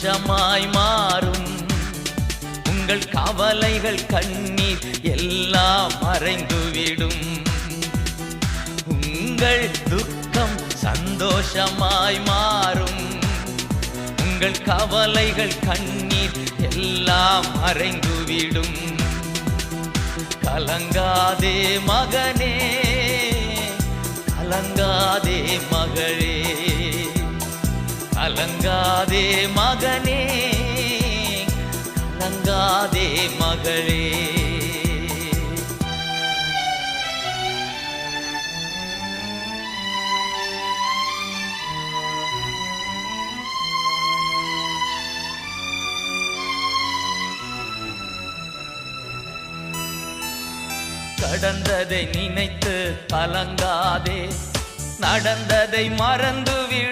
சந்தோஷமாய் மாறும். உங்கள் கவலைகள் கண்ணீர் எல்லாம் மறைந்துவிடும். உங்கள் துக்கம் சந்தோஷமாய் மாறும். உங்கள் கவலைகள் கண்ணீர் எல்லாம் மறைந்துவிடும். கலங்காதே மகனே, கலங்காதே மகளே, கலங்காதே மகனே, கலங்காதே மகளே. கடந்ததை நினைத்து கலங்காதே, நடந்ததை மறந்துவிடு.